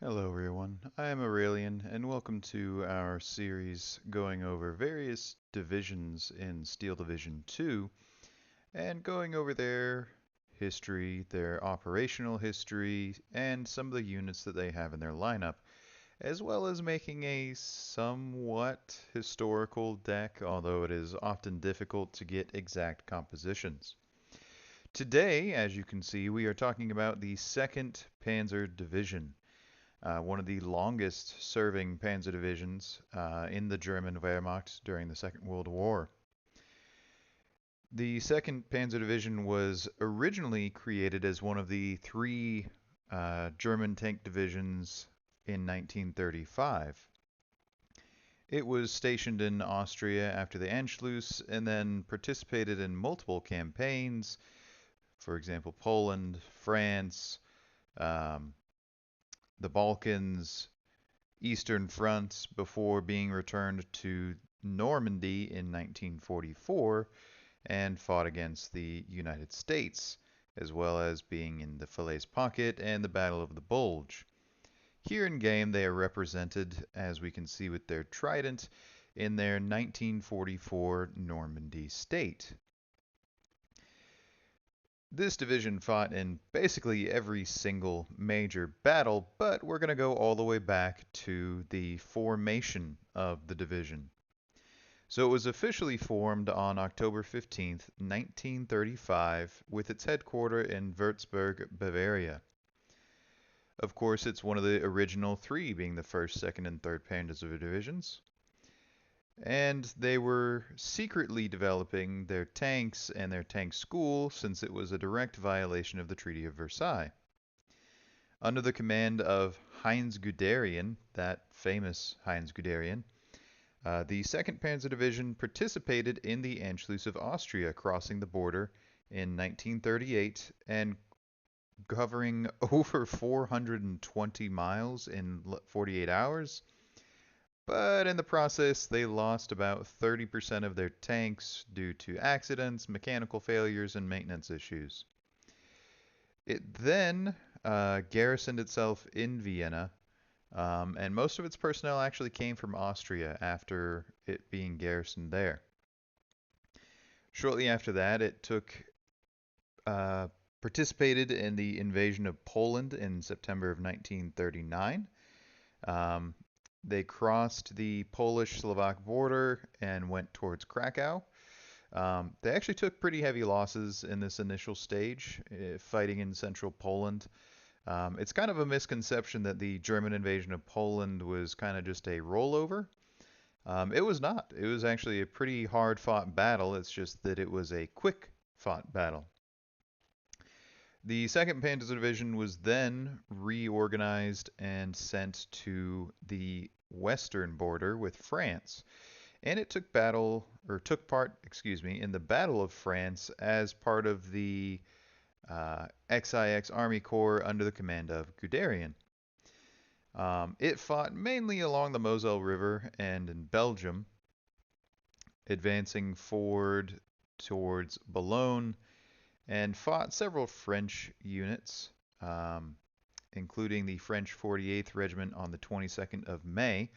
Hello everyone, I am Aurelian and welcome to our series going over various divisions in Steel Division 2 and going over their history, their operational history, and some of the units that they have in their lineup, as well as making a somewhat historical deck, although it is often difficult to get exact compositions. Today, as you can see, we are talking about the 2nd Panzer Division, one of the longest serving panzer divisions in the German Wehrmacht during the Second World War. The 2nd Panzer Division was originally created as one of the three German tank divisions in 1935. It was stationed in Austria after the Anschluss and then participated in multiple campaigns, for example, Poland, France, um, the Balkans, Eastern Front before being returned to Normandy in 1944 and fought against the United States, as well as being in the Falaise Pocket and the Battle of the Bulge. Here in game, they are represented, as we can see with their trident, in their 1944 Normandy state. This division fought in basically every single major battle, but we're going to go all the way back to the formation of the division. So it was officially formed on October 15th, 1935, with its headquarters in Würzburg, Bavaria. Of course, it's one of the original three, being the 1st, 2nd, and 3rd Panzer divisions. And they were secretly developing their tanks and their tank school since it was a direct violation of the Treaty of Versailles. Under the command of Heinz Guderian, that famous Heinz Guderian, the 2nd Panzer Division participated in the Anschluss of Austria, crossing the border in 1938 and covering over 420 miles in 48 hours. But in the process, they lost about 30% of their tanks due to accidents, mechanical failures, and maintenance issues. It then garrisoned itself in Vienna, and most of its personnel actually came from Austria after it being garrisoned there. Shortly after that, it participated in the invasion of Poland in September of 1939. Um, They crossed the Polish-Slovak border and went towards Krakow. They actually took pretty heavy losses in this initial stage, fighting in central Poland. It's kind of a misconception that the German invasion of Poland was kind of just a rollover. It was not. It was actually a pretty hard-fought battle. It's just that it was a quick-fought battle. The 2nd Panzer Division was then reorganized and sent to the western border with France, and it took part, in the Battle of France as part of the XIX Army Corps under the command of Guderian. It fought mainly along the Moselle River and in Belgium, advancing forward towards Boulogne, and fought several French units, including the French 48th Regiment on the 22nd of May,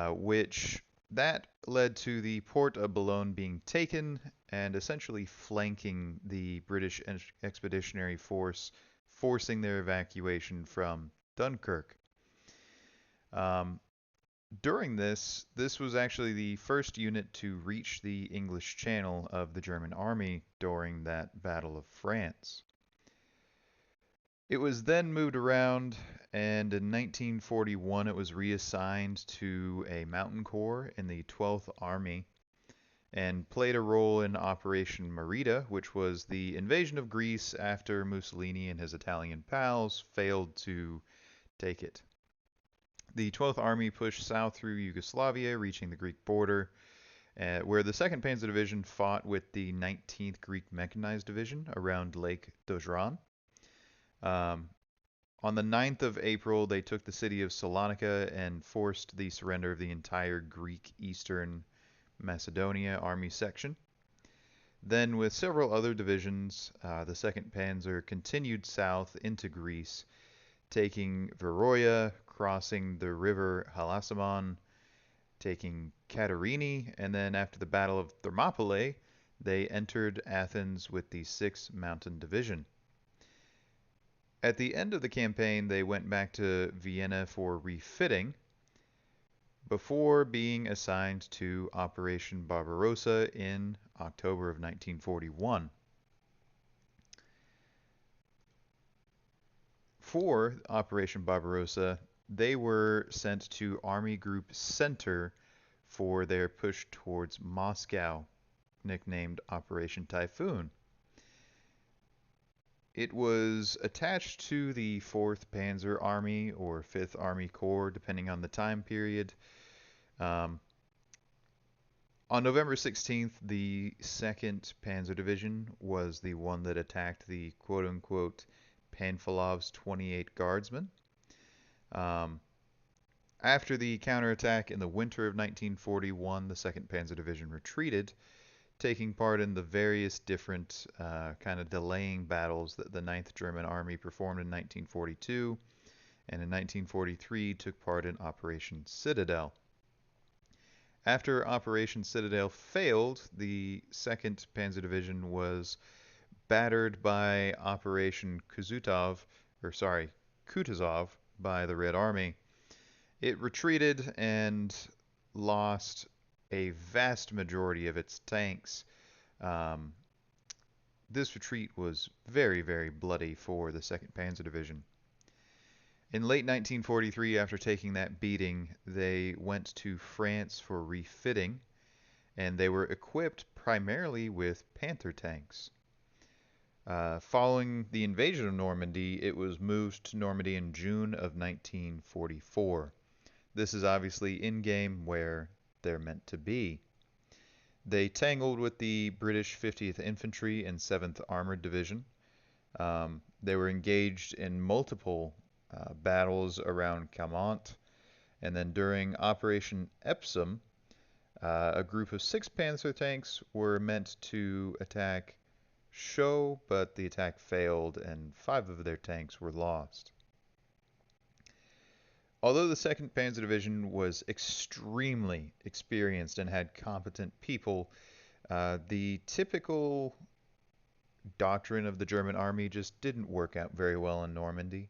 which that led to the port of Boulogne being taken and essentially flanking the British Expeditionary Force, forcing their evacuation from Dunkirk. Um, During this was actually the first unit to reach the English Channel of the German army during that Battle of France. It was then moved around, and in 1941 it was reassigned to a mountain corps in the 12th Army and played a role in Operation Merida, which was the invasion of Greece after Mussolini and his Italian pals failed to take it. The 12th Army pushed south through Yugoslavia, reaching the Greek border, where the 2nd Panzer Division fought with the 19th Greek Mechanized Division around Lake Dojran. Um, on the 9th of April, they took the city of Salonika and forced the surrender of the entire Greek Eastern Macedonia Army section. Then, with several other divisions, the 2nd Panzer continued south into Greece, taking Veroya, crossing the river Halasamon, taking Katerini, and then after the Battle of Thermopylae, they entered Athens with the 6th Mountain Division. At the end of the campaign, they went back to Vienna for refitting before being assigned to Operation Barbarossa in October of 1941. For Operation Barbarossa, they were sent to Army Group Center for their push towards Moscow, nicknamed Operation Typhoon. It was attached to the 4th Panzer Army or 5th Army Corps, depending on the time period. Um, on November 16th, the 2nd Panzer Division was the one that attacked the quote-unquote Panfilov's 28 Guardsmen. Um, After the counterattack in the winter of 1941, the 2nd Panzer Division retreated, taking part in the various different kind of delaying battles that the 9th German Army performed in 1942, and in 1943 took part in Operation Citadel. After Operation Citadel failed, the 2nd Panzer Division was battered by Operation Kutuzov by the Red Army. It retreated and lost a vast majority of its tanks. Um, this retreat was very, very bloody for the 2nd Panzer Division. In late 1943, after taking that beating, they went to France for refitting, and they were equipped primarily with Panther tanks. Following the invasion of Normandy, it was moved to Normandy in June of 1944. This is obviously in-game where they're meant to be. They tangled with the British 50th Infantry and 7th Armored Division. They were engaged in multiple battles around Caumont, and then during Operation Epsom, a group of 6 Panzer tanks were meant to attack Chaux, but the attack failed and 5 of their tanks were lost. Although the 2nd Panzer Division was extremely experienced and had competent people, the typical doctrine of the German army just didn't work out very well in Normandy.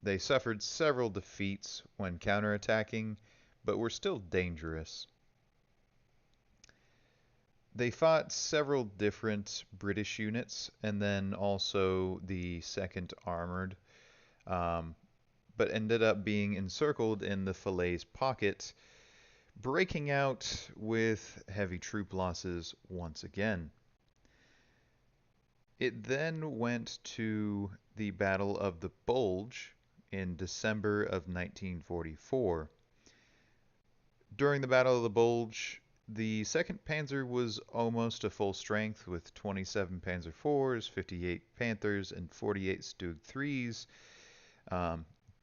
They suffered several defeats when counterattacking, but were still dangerous. They fought several different British units and then also the 2nd Armored, but ended up being encircled in the Falaise Pocket, breaking out with heavy troop losses once again. It then went to the Battle of the Bulge in December of 1944. During the Battle of the Bulge, the 2nd Panzer was almost a full strength with 27 Panzer IVs, 58 Panthers, and 48 Stug 3s.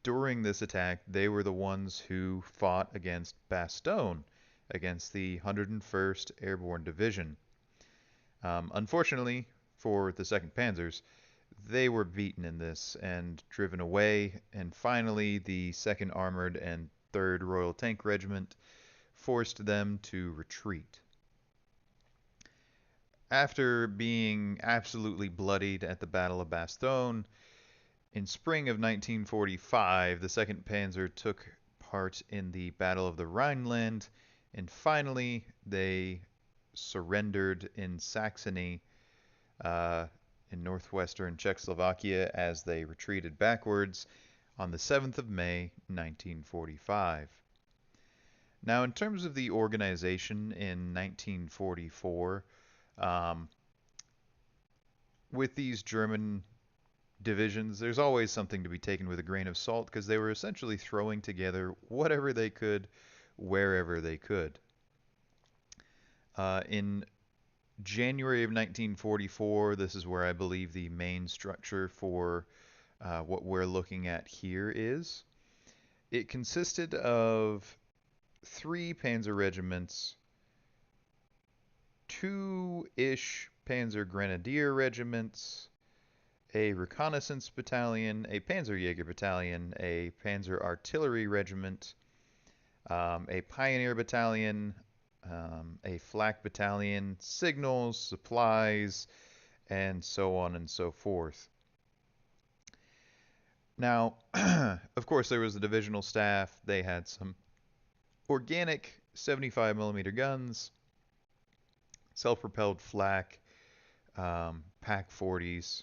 During this attack, they were the ones who fought against Bastogne, against the 101st Airborne Division. Unfortunately for the 2nd Panzers, they were beaten in this and driven away, and finally the 2nd Armored and 3rd Royal Tank Regiment forced them to retreat. After being absolutely bloodied at the Battle of Bastogne, in spring of 1945, the 2nd Panzer took part in the Battle of the Rhineland, and finally they surrendered in Saxony, in northwestern Czechoslovakia, as they retreated backwards on the 7th of May, 1945. Now, in terms of the organization in 1944, with these German divisions, there's always something to be taken with a grain of salt because they were essentially throwing together whatever they could, wherever they could. In January of 1944, this is where I believe the main structure for what we're looking at here is. It consisted of 3 Panzer regiments, 2-ish Panzer Grenadier regiments, a reconnaissance battalion, a Panzerjäger battalion, a Panzer artillery regiment, a pioneer battalion, a flak battalion, signals, supplies, and so on and so forth. Now, of course, there was the divisional staff. They had some organic 75 millimeter guns, self-propelled flak, Pack 40s.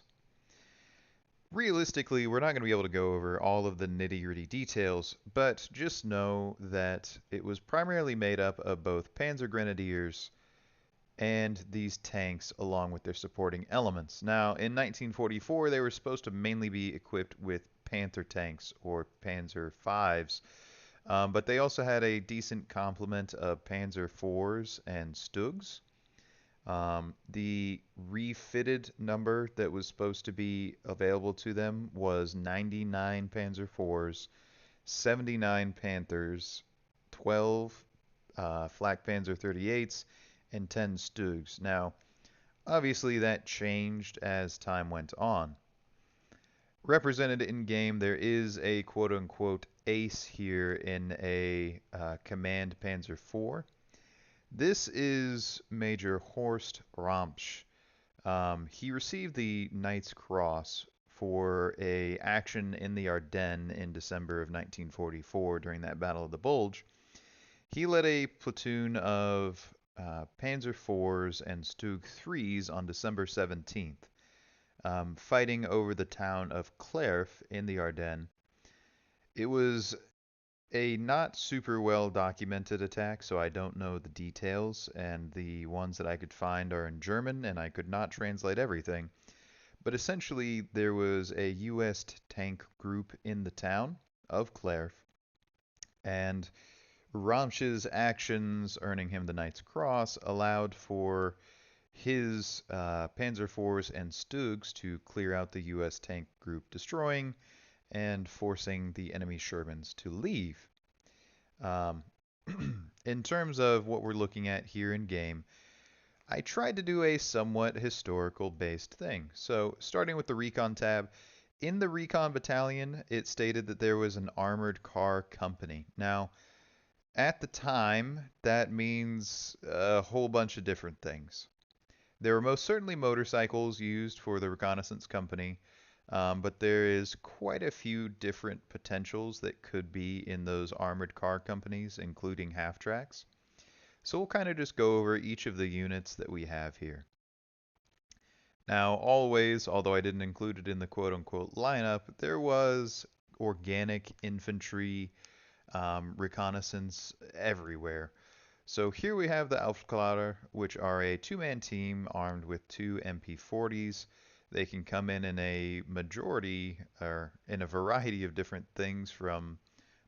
Realistically, we're not going to be able to go over all of the nitty-gritty details, but just know that it was primarily made up of both Panzer Grenadiers and these tanks along with their supporting elements. Now, in 1944, they were supposed to mainly be equipped with Panther tanks or Panzer Vs, but they also had a decent complement of Panzer IVs and Stugs. The refitted number that was supposed to be available to them was 99 Panzer IVs, 79 Panthers, 12 Flak Panzer 38s, and 10 Stugs. Now, obviously that changed as time went on. Represented in game, there is a quote-unquote ace here in a Command Panzer IV. This is Major Horst Rampsch. He received the Knight's Cross for a action in the Ardennes in December of 1944 during that Battle of the Bulge. He led a platoon of Panzer IVs and Stug 3s on December 17th, fighting over the town of Clerf in the Ardennes. It was a not super well documented attack, so I don't know the details, and the ones that I could find are in German, and I could not translate everything. But essentially, there was a US tank group in the town of Clerf, and Ramsch's actions earning him the Knight's Cross allowed for his Panzer IVs and Stugs to clear out the US tank group, destroying and forcing the enemy Shermans to leave. In terms of what we're looking at here in game, I tried to do a somewhat historical based thing. So starting with the Recon tab, in the Recon Battalion, it stated that there was an armored car company. Now, at the time, that means a whole bunch of different things. There were most certainly motorcycles used for the reconnaissance company, but there is quite a few different potentials that could be in those armored car companies, including half tracks. So we'll kind of just go over each of the units that we have here. Now, always, although I didn't include it in the quote-unquote lineup, there was organic infantry reconnaissance everywhere. So here we have the Aufklärer, which are a two-man team armed with two MP40s. They can come in a majority, or in a variety of different things from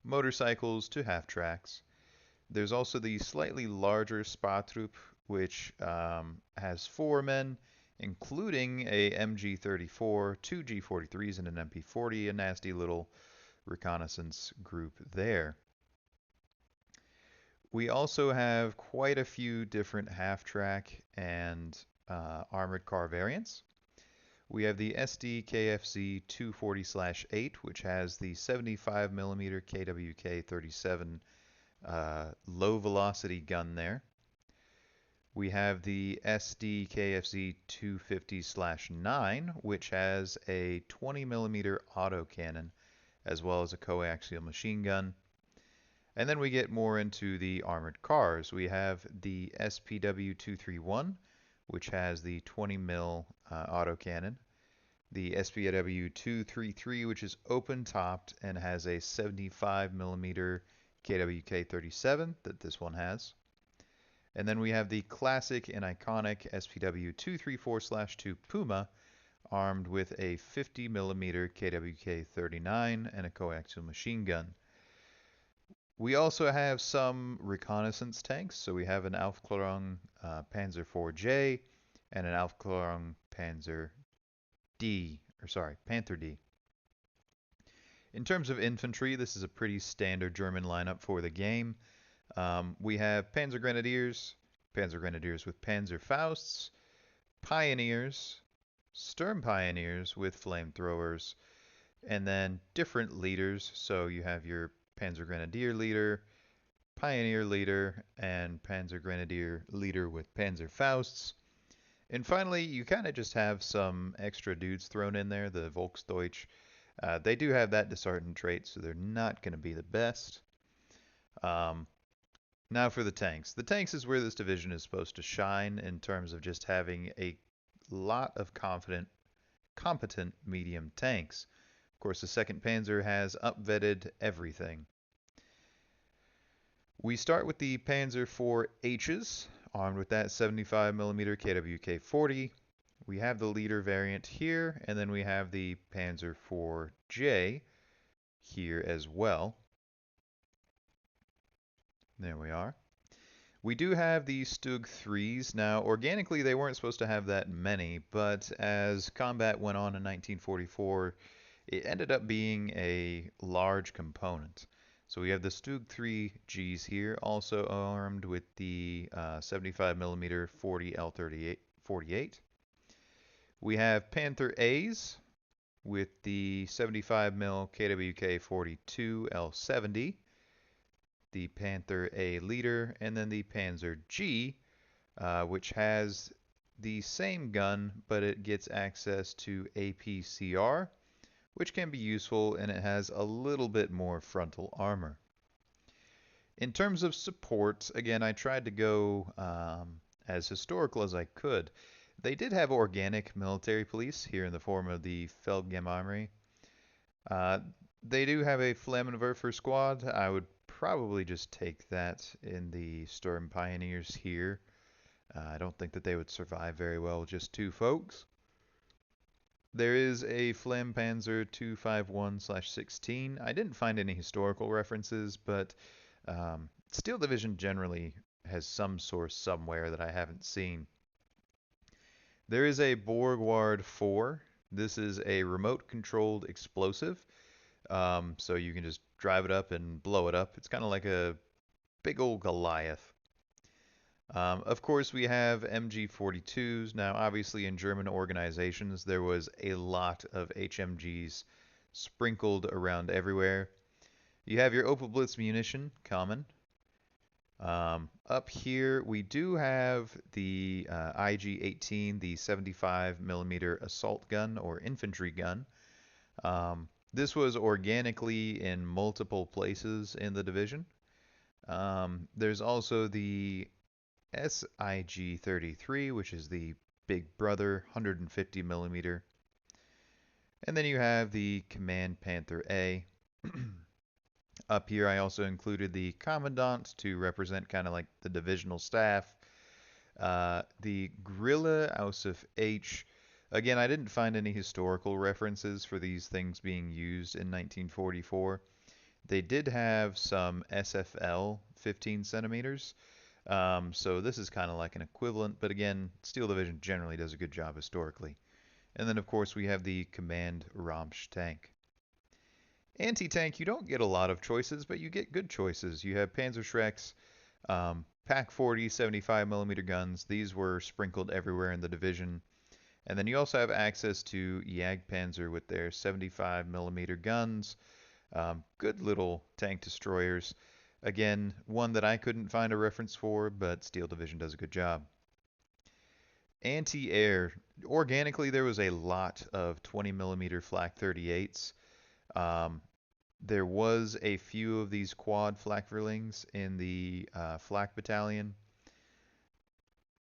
motorcycles to half-tracks. There's also the slightly larger Spa-Trupp, which has 4 men, including a MG34, 2 G43s, and an MP40, a nasty little reconnaissance group there. We also have quite a few different half-track and armored car variants. We have the SD KFZ 240/8, which has the 75mm KWK 37 low velocity gun there. We have the SD KFZ 250/9, which has a 20mm autocannon as well as a coaxial machine gun. And then we get more into the armored cars. We have the SPW 231, which has the 20mm autocannon. The SPW 233, which is open-topped and has a 75mm KWK 37 that this one has. And then we have the classic and iconic SPW 234/2 Puma, armed with a 50mm KWK 39 and a coaxial machine gun. We also have some reconnaissance tanks. So we have an Aufklärung Panzer IV-J and an Aufklärung Panzer D, Panther D. In terms of infantry, this is a pretty standard German lineup for the game. We have Panzer Grenadiers with Panzer Fausts, Pioneers, Sturm Pioneers with flamethrowers, and then different leaders. So you have your Panzer Grenadier leader, Pioneer leader, and Panzer Grenadier leader with Panzer Fausts. And finally, you kind of just have some extra dudes thrown in there, the Volksdeutsch. They do have that disheartened trait, so they're not going to be the best. Um, Now for the tanks. The tanks is where this division is supposed to shine in terms of just having a lot of competent medium tanks. Of course, the 2nd Panzer has upvetted everything. We start with the Panzer IV-H's, armed with that 75mm KWK-40. We have the leader variant here, and then we have the Panzer IV-J here as well. There we are. We do have the Stug 3s. Now, organically, they weren't supposed to have that many, but as combat went on in 1944, it ended up being a large component. So we have the Stug 3Gs here, also armed with the 75mm 40 L38 48. We have Panther A's with the 75mm KWK 42 L70, the Panther A leader, and then the Panzer G, which has the same gun, but it gets access to APCR, which can be useful, and it has a little bit more frontal armor. In terms of support, again, I tried to go as historical as I could. They did have organic military police here in the form of the Feldgemarmee. Uh, they do have a Flammenwerfer squad. I would probably just take that in the Sturm Pioneers here. I don't think that they would survive very well with just 2 folks. There is a Flampanzer 251/16. I didn't find any historical references, but Steel Division generally has some source somewhere that I haven't seen. There is a Borgward 4. This is a remote-controlled explosive, so you can just drive it up and blow it up. It's kind of like a big old Goliath. Of course, we have MG42s. Now, obviously, in German organizations, there was a lot of HMGs sprinkled around everywhere. You have your Opel Blitz munition, common. Up here, we do have the IG-18, the 75mm assault gun or infantry gun. This was organically in multiple places in the division. There's also the SIG-33, which is the Big Brother 150mm. And then you have the Command Panther A. Up here I also included the Commandant to represent kind of like the divisional staff. The Grille Ausf H. Again, I didn't find any historical references for these things being used in 1944. They did have some SFL 15 centimeters. So this is kind of like an equivalent, but again, Steel Division generally does a good job historically. And then, of course, we have the Command Ramsch tank. Anti-tank, you don't get a lot of choices, but you get good choices. You have Panzerschrecks, Pak 40, 75mm guns. These were sprinkled everywhere in the division. And then you also have access to Jagdpanzer with their 75mm guns. Good little tank destroyers. Again, one that I couldn't find a reference for, but Steel Division does a good job. Anti-air. Organically, there was a lot of 20mm Flak 38s. There was a few of these quad Flakverlings in the Flak Battalion.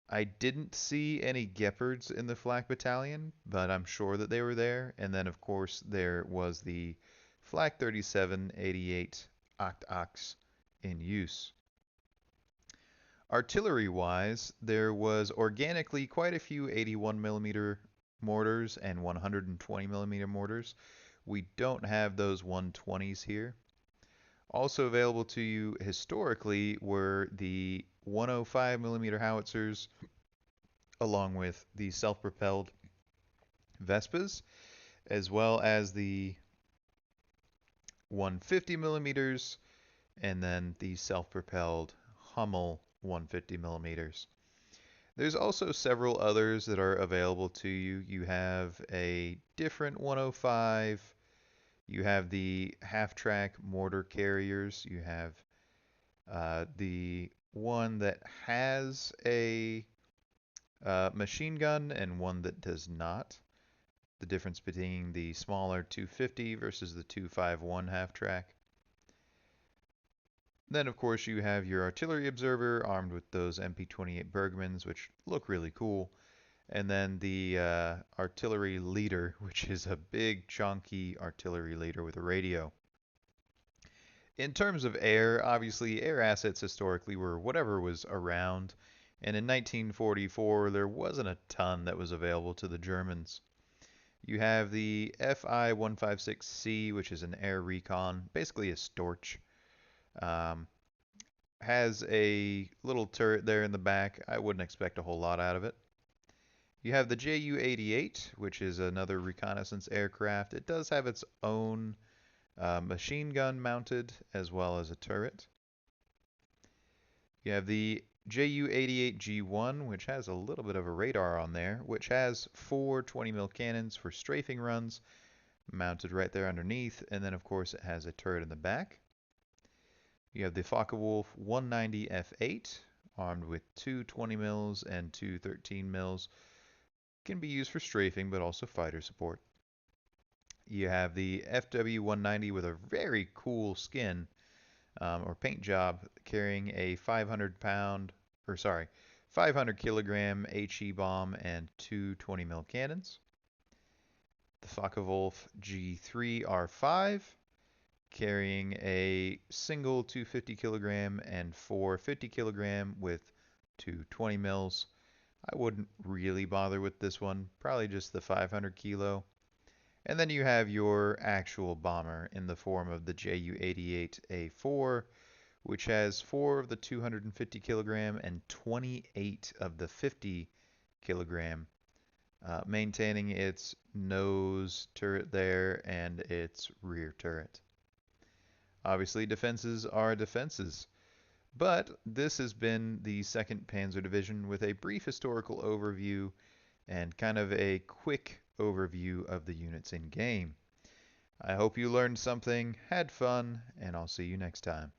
I didn't see any Gepards in the Flak Battalion, but I'm sure that they were there. And then, of course, there was the Flak 37-88 Oct-Ox in use. Artillery-wise, there was organically quite a few 81mm mortars and 120mm mortars. We don't have those 120s here. Also available to you historically were the 105mm howitzers, along with the self-propelled Vespas, as well as the 150mm, and then the self-propelled Hummel 150mm. There's also several others that are available to you. You have a different 105. You have the half-track mortar carriers. You have the one that has a machine gun and one that does not. The difference between the smaller 250 versus the 251 half-track. Then, of course, you have your artillery observer armed with those MP-28 Bergmans, which look really cool. And then the artillery leader, which is a big, chunky artillery leader with a radio. In terms of air, obviously, air assets historically were whatever was around. And in 1944, there wasn't a ton that was available to the Germans. You have the FI-156C, which is an air recon, basically a Storch. Um, has a little turret there in the back. I wouldn't expect a whole lot out of it. You have the Ju-88, which is another reconnaissance aircraft. It does have its own machine gun mounted as well as a turret. You have the Ju-88G1, which has a little bit of a radar on there, which has four 20mm cannons for strafing runs mounted right there underneath, and then of course it has a turret in the back. You have the Focke-Wulf 190 F8, armed with two 20 mils and two 13 mils. Can be used for strafing, but also fighter support. You have the FW-190 with a very cool skin or paint job, carrying a 500 kilogram HE bomb and two 20 mil cannons. The Focke-Wulf G3R5, carrying a single 250 kilogram and four 50 kilogram with two 20 mils. I wouldn't really bother with this one, probably just the 500 kilo. And then you have your actual bomber in the form of the Ju-88A4, which has four of the 250 kilogram and 28 of the 50 kilogram, maintaining its nose turret there and its rear turret. Obviously, defenses are defenses. But this has been the 2nd Panzer Division with a brief historical overview and kind of a quick overview of the units in game. I hope you learned something, had fun, and I'll see you next time.